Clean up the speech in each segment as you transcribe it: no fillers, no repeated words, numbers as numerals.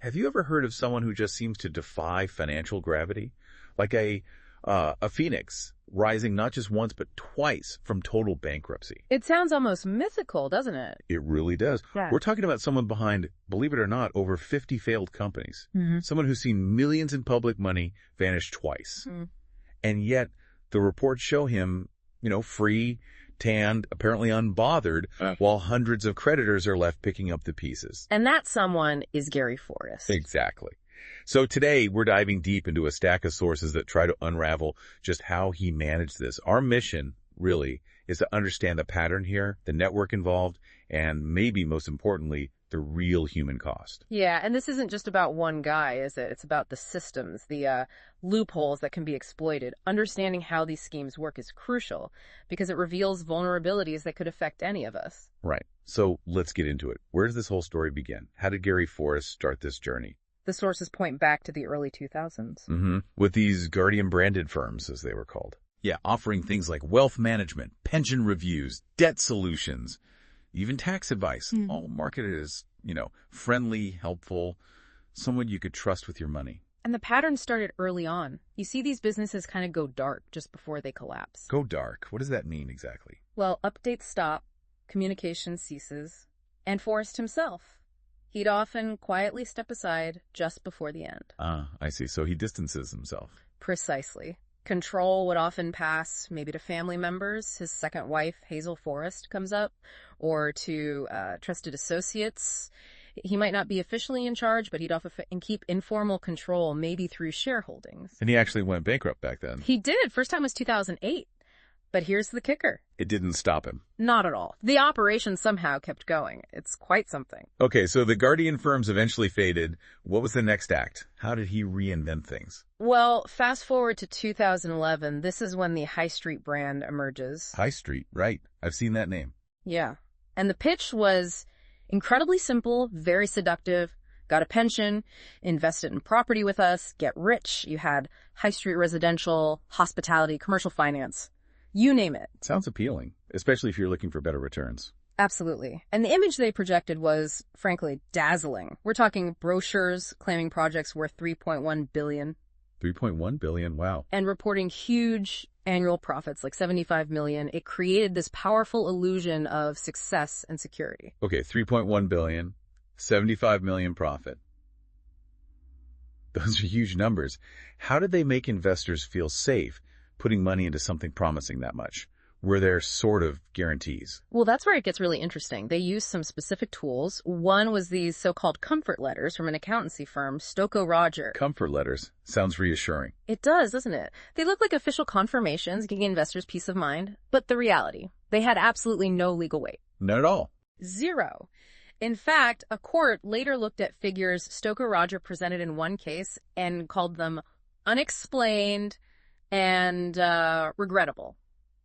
Have you ever heard of someone who just seems to defy financial gravity? Like a phoenix rising not just once but twice from total bankruptcy. It sounds almost mythical, doesn't it? It really does. Yeah. We're talking about someone behind, believe it or not, over 50 failed companies. Someone who's seen millions in public money vanish twice. And yet the reports show him, free, tanned, apparently unbothered, while hundreds of creditors are left picking up the pieces. And that someone is Gary Forrest. Exactly. So today we're diving deep into a stack of sources that try to unravel just how he managed this. Our mission, really, is to understand the pattern here, the network involved, and maybe most importantly, the real human cost. Yeah, and this isn't just about one guy, is it? It's about the systems, the loopholes that can be exploited. Understanding how these schemes work is crucial because it reveals vulnerabilities that could affect any of us. Right. So let's get into it. Where does this whole story begin? How did Gary Forrest start this journey? The sources point back to the early 2000s. With these Guardian-branded firms, as they were called. Yeah, offering things like wealth management, pension reviews, debt solutions, even tax advice, all marketed as, friendly, helpful, someone you could trust with your money. And the pattern started early on. You see these businesses kind of go dark just before they collapse. Go dark? What does that mean exactly? Well, updates stop, communication ceases, and Forrest himself. He'd often quietly step aside just before the end. I see. So he distances himself. Precisely. Control would often pass maybe to family members. His second wife, Hazel Forrest, comes up, or to trusted associates. He might not be officially in charge, but he'd often keep informal control, maybe through shareholdings. And he actually went bankrupt back then. He did. First time was 2008. But here's the kicker. It didn't stop him. Not at all. The operation somehow kept going. It's quite something. Okay, so the Guardian firms eventually faded. What was the next act? How did he reinvent things? Well, fast forward to 2011. This is when the High Street brand emerges. High Street, right. I've seen that name. Yeah. And the pitch was incredibly simple, very seductive. Got a pension, invested in property with us, get rich. You had High Street residential, hospitality, commercial finance. You name it. Sounds appealing, especially if you're looking for better returns. Absolutely. And the image they projected was, frankly, dazzling. We're talking brochures claiming projects worth $3.1 billion. $3.1 billion? Wow. And reporting huge annual profits, like $75 million. It created this powerful illusion of success and security. Okay, $3.1 billion, $75 million profit. Those are huge numbers. How did they make investors feel safe putting money into something promising that much? Were there sort of guarantees? Well, that's where it gets really interesting. They used some specific tools. One was these so-called comfort letters from an accountancy firm, Stokoe Roger. Comfort letters. Sounds reassuring. It does, doesn't it? They look like official confirmations, giving investors peace of mind. But the reality, they had absolutely no legal weight. Not at all. Zero. In fact, a court later looked at figures Stokoe Roger presented in one case and called them unexplained and regrettable.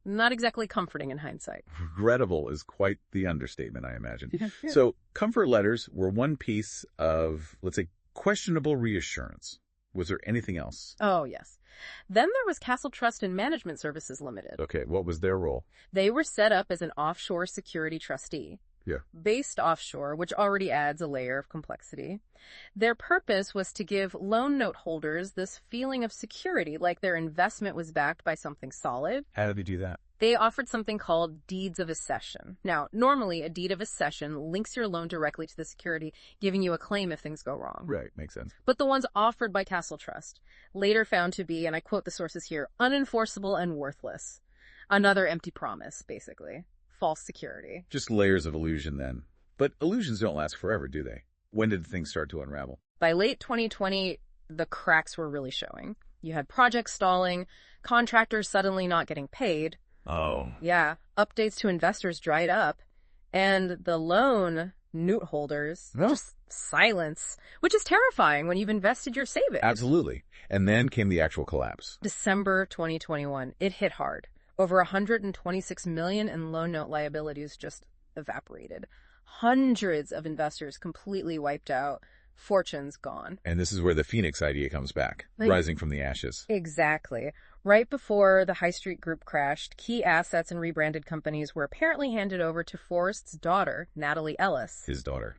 Not exactly comforting in hindsight. Regrettable is quite the understatement, I imagine. So comfort letters were one piece of, let's say, questionable reassurance. Was there anything else? Oh, yes. Then there was Castle Trust and Management Services Limited. Okay, what was their role? They were set up as an offshore security trustee. Yeah. Based offshore, which already adds a layer of complexity. Their purpose was to give loan note holders this feeling of security, like their investment was backed by something solid. How did they do that? They offered something called deeds of accession. Now, normally a deed of accession links your loan directly to the security, giving you a claim if things go wrong. Right, makes sense. But the ones offered by Castle Trust later found to be, and I quote the sources here, unenforceable and worthless. Another empty promise, basically. False security. Just layers of illusion then. But illusions don't last forever, do they? When did things start to unravel? By late 2020, the cracks were really showing. You had projects stalling, contractors suddenly not getting paid. Oh. Yeah, updates to investors dried up, and the loan note holders, just silence, which is terrifying when you've invested your savings. Absolutely. And then came the actual collapse. December 2021, it hit hard. Over $126 million in loan note liabilities just evaporated. Hundreds of investors completely wiped out. fortunes gone. And this is where the Phoenix idea comes back, rising from the ashes. Exactly. Right before the High Street Group crashed, key assets and rebranded companies were apparently handed over to Forrest's daughter, Natalie Ellis. His daughter.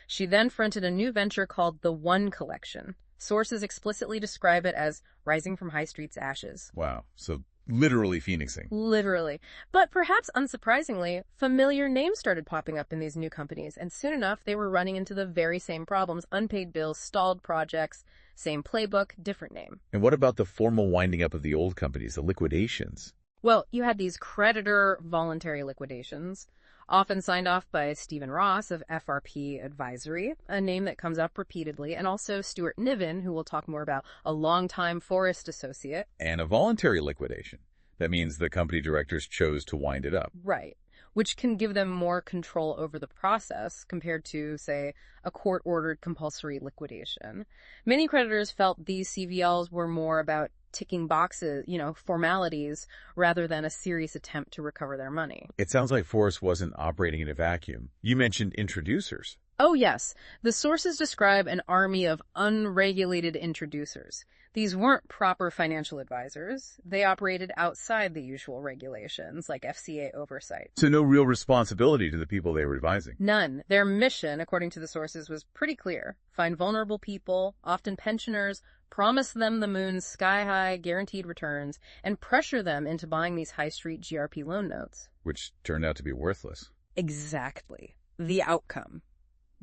She then fronted a new venture called the One Collection. Sources explicitly describe it as rising from High Street's ashes. Wow. So literally phoenixing. Literally. But perhaps unsurprisingly, familiar names started popping up in these new companies, and soon enough they were running into the very same problems: unpaid bills, stalled projects, same playbook, different name. And what about the formal winding up of the old companies, the liquidations? Well, you had these creditor voluntary liquidations, often signed off by Stephen Ross of FRP Advisory, a name that comes up repeatedly, and also Stuart Niven, who we'll talk more about, a longtime Forrest associate. And a voluntary liquidation. That means the company directors chose to wind it up. Right, which can give them more control over the process compared to, say, a court-ordered compulsory liquidation. Many creditors felt these CVLs were more about ticking boxes, formalities, rather than a serious attempt to recover their money. It sounds like Forrest wasn't operating in a vacuum. You mentioned introducers. Oh, yes. The sources describe an army of unregulated introducers. These weren't proper financial advisors. They operated outside the usual regulations, like FCA oversight. So no real responsibility to the people they were advising. None. Their mission, according to the sources, was pretty clear. Find vulnerable people, often pensioners, promise them the moon's sky-high guaranteed returns, and pressure them into buying these High Street GRP loan notes. Which turned out to be worthless. Exactly. The outcome.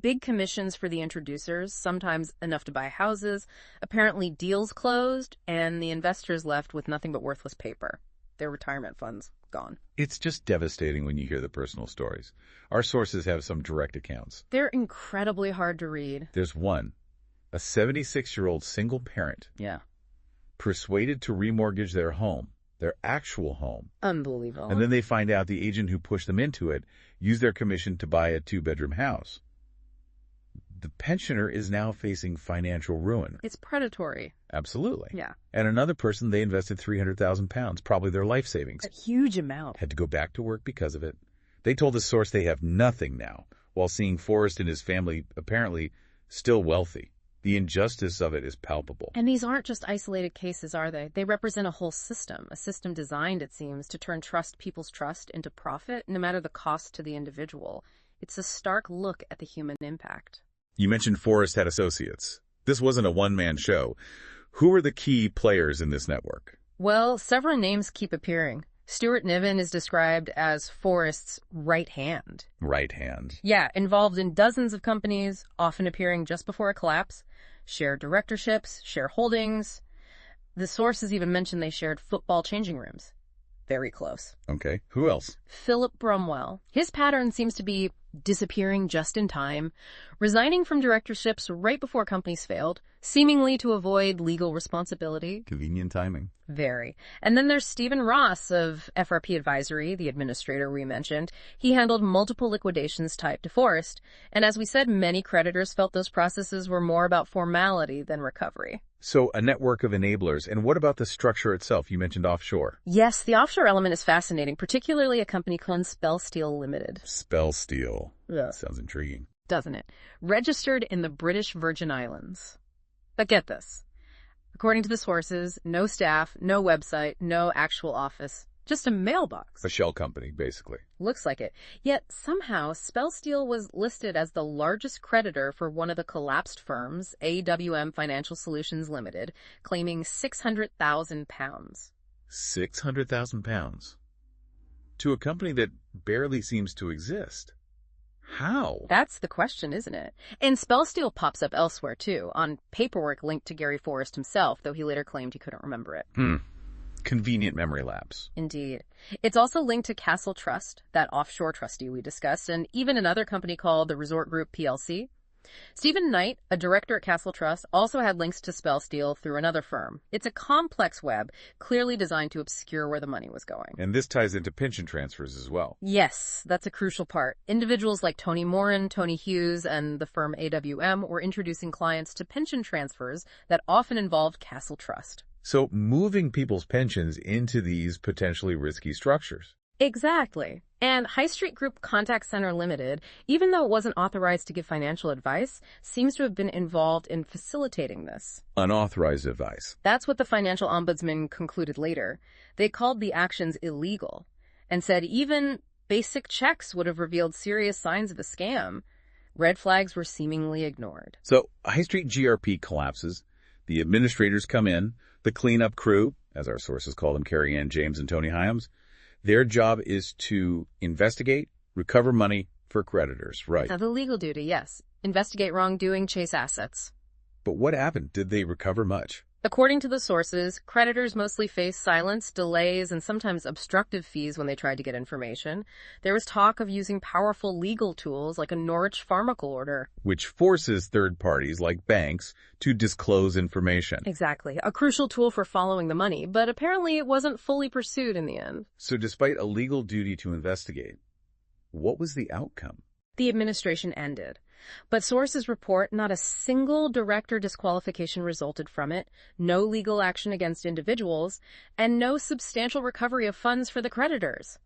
Big commissions for the introducers, sometimes enough to buy houses, apparently deals closed, and the investors left with nothing but worthless paper. Their retirement funds gone. It's just devastating when you hear the personal stories. Our sources have some direct accounts. They're incredibly hard to read. There's one, a 76-year-old single parent. Yeah. Persuaded to remortgage their home, their actual home. Unbelievable. And then they find out the agent who pushed them into it used their commission to buy a 2-bedroom house. The pensioner is now facing financial ruin. It's predatory. Absolutely. Yeah. And another person, they invested £300,000, probably their life savings. A huge amount. Had to go back to work because of it. They told the source they have nothing now, while seeing Forrest and his family apparently still wealthy. The injustice of it is palpable. And these aren't just isolated cases, are they? They represent a whole system, a system designed, it seems, to turn people's trust into profit, no matter the cost to the individual. It's a stark look at the human impact. You mentioned Forrest had associates. This wasn't a one-man show. Who are the key players in this network? Well, several names keep appearing. Stuart Niven is described as Forrest's right hand. Right hand. Yeah, involved in dozens of companies, often appearing just before a collapse, shared directorships, shareholdings. The sources even mentioned they shared football changing rooms. Very close. Okay. Who else? Philip Brumwell. His pattern seems to be disappearing just in time, resigning from directorships right before companies failed, seemingly to avoid legal responsibility. Convenient timing. Very. And then there's Stephen Ross of FRP Advisory, the administrator we mentioned. He handled multiple liquidations tied to Forrest. And as we said, many creditors felt those processes were more about formality than recovery. So a network of enablers. And what about the structure itself? You mentioned offshore. Yes, the offshore element is fascinating, particularly a company called Spell Steel Limited. Spell Steel. Yeah. Sounds intriguing. Doesn't it? Registered in the British Virgin Islands. But get this. According to the sources, no staff, no website, no actual office. Just a mailbox. A shell company, basically. Looks like it. Yet somehow, Spell Steel was listed as the largest creditor for one of the collapsed firms, AWM Financial Solutions Limited, claiming £600,000. £600,000? To a company that barely seems to exist. How? That's the question, isn't it? And Spell Steel pops up elsewhere, too, on paperwork linked to Gary Forrest himself, though he later claimed he couldn't remember it. Convenient memory lapse. Indeed. It's also linked to Castle Trust, that offshore trustee we discussed, and even another company called the Resort Group PLC. Stephen Knight, a director at Castle Trust, also had links to Spell Steel through another firm. It's a complex web, clearly designed to obscure where the money was going. And this ties into pension transfers as well. Yes, that's a crucial part. Individuals like Tony Moran, Tony Hughes, and the firm AWM were introducing clients to pension transfers that often involved Castle Trust. So moving people's pensions into these potentially risky structures. Exactly. And High Street Group Contact Center Limited, even though it wasn't authorized to give financial advice, seems to have been involved in facilitating this. Unauthorized advice. That's what the financial ombudsman concluded later. They called the actions illegal and said even basic checks would have revealed serious signs of a scam. Red flags were seemingly ignored. So High Street GRP collapses. The administrators come in. The cleanup crew, as our sources call them, Carrie Ann James and Tony Hyams, their job is to investigate, recover money for creditors, right? Now, the legal duty, yes. Investigate wrongdoing, chase assets. But what happened? Did they recover much? According to the sources, creditors mostly faced silence, delays, and sometimes obstructive fees when they tried to get information. There was talk of using powerful legal tools like a Norwich Pharmacal order, Which forces third parties, like banks, to disclose information. Exactly. A crucial tool for following the money, but apparently it wasn't fully pursued in the end. So despite a legal duty to investigate, what was the outcome? The administration ended. But sources report not a single director disqualification resulted from it, no legal action against individuals, and no substantial recovery of funds for the creditors.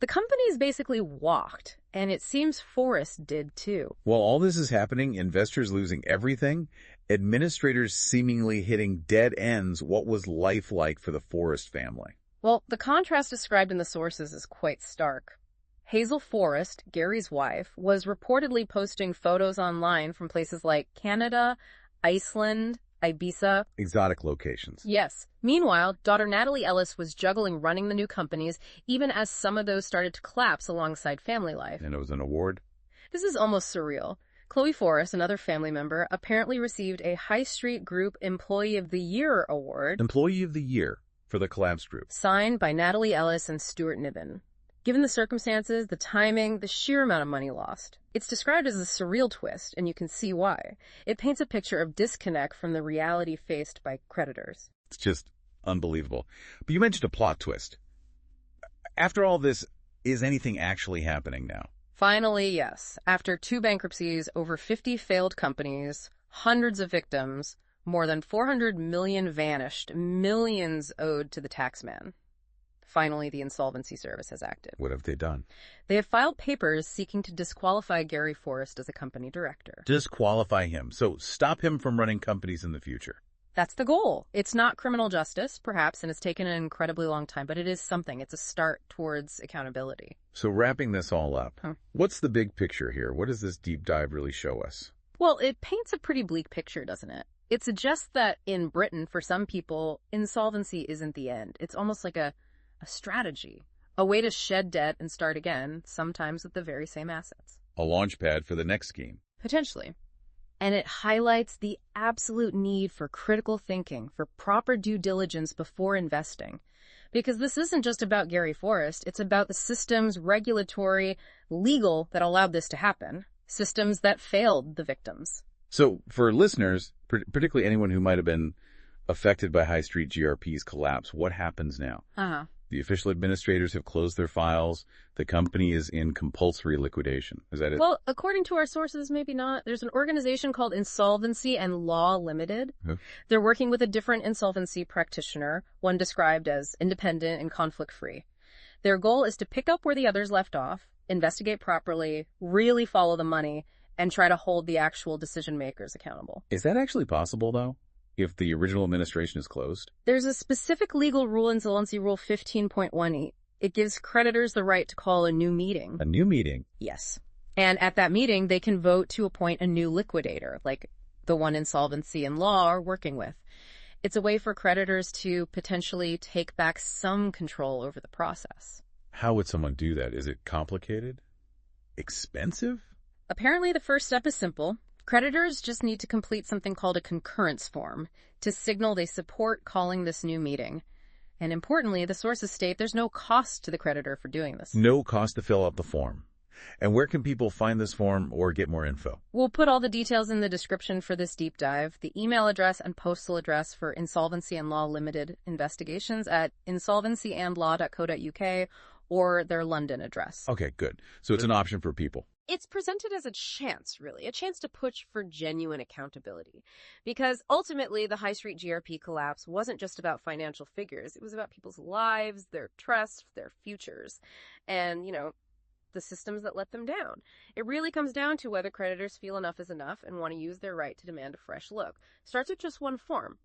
The companies basically walked, and it seems Forrest did too. While all this is happening, investors losing everything, administrators seemingly hitting dead ends, what was life like for the Forrest family? Well, the contrast described in the sources is quite stark. Hazel Forrest, Gary's wife, was reportedly posting photos online from places like Canada, Iceland, Ibiza. Exotic locations. Yes. Meanwhile, daughter Natalie Ellis was juggling running the new companies, even as some of those started to collapse alongside family life. And it was an award? This is almost surreal. Chloe Forrest, another family member, apparently received a High Street Group Employee of the Year award. Employee of the Year for the collapsed group. Signed by Natalie Ellis and Stuart Niven. Given the circumstances, the timing, the sheer amount of money lost, it's described as a surreal twist, and you can see why. It paints a picture of disconnect from the reality faced by creditors. It's just unbelievable. But you mentioned a plot twist. After all this, is anything actually happening now? Finally, yes. After 2 bankruptcies, over 50 failed companies, hundreds of victims, more than 400 million vanished, millions owed to the taxman. Finally, the Insolvency Service has acted. What have they done? They have filed papers seeking to disqualify Gary Forrest as a company director. Disqualify him. So stop him from running companies in the future. That's the goal. It's not criminal justice, perhaps, and it's taken an incredibly long time, but it is something. It's a start towards accountability. So wrapping this all up, what's the big picture here? What does this deep dive really show us? Well, it paints a pretty bleak picture, doesn't it? It suggests that in Britain, for some people, insolvency isn't the end. It's almost like a strategy, a way to shed debt and start again, sometimes with the very same assets. A launch pad for the next scheme. Potentially. And it highlights the absolute need for critical thinking, for proper due diligence before investing. Because this isn't just about Gary Forrest, it's about the systems, regulatory, legal, that allowed this to happen. Systems that failed the victims. So for listeners, particularly anyone who might have been affected by High Street GRP's collapse, what happens now? The official administrators have closed their files. The company is in compulsory liquidation. Is that it? Well, according to our sources, maybe not. There's an organization called Insolvency Law Limited. They're working with a different insolvency practitioner, one described as independent and conflict-free. Their goal is to pick up where the others left off, investigate properly, really follow the money, and try to hold the actual decision-makers accountable. Is that actually possible, though, if the original administration is closed? There's a specific legal rule, Insolvency Rule 15.18. It gives creditors the right to call a new meeting. A new meeting? Yes. And at that meeting, they can vote to appoint a new liquidator, like the one Insolvency Law are working with. It's a way for creditors to potentially take back some control over the process. How would someone do that? Is it complicated? Expensive? Apparently, the first step is simple. Creditors just need to complete something called a concurrence form to signal they support calling this new meeting. And importantly, the sources state there's no cost to the creditor for doing this. No cost to fill out the form. And where can people find this form or get more info? We'll put all the details in the description for this deep dive. The email address and postal address for Insolvency Law Limited investigations at insolvencyandlaw.co.uk or their London address. Okay, good. So it's an option for people. It's presented as a chance, really, a chance to push for genuine accountability. Because ultimately, the High Street GRP collapse wasn't just about financial figures. It was about people's lives, their trust, their futures, and, the systems that let them down. It really comes down to whether creditors feel enough is enough and want to use their right to demand a fresh look. Starts with just one form.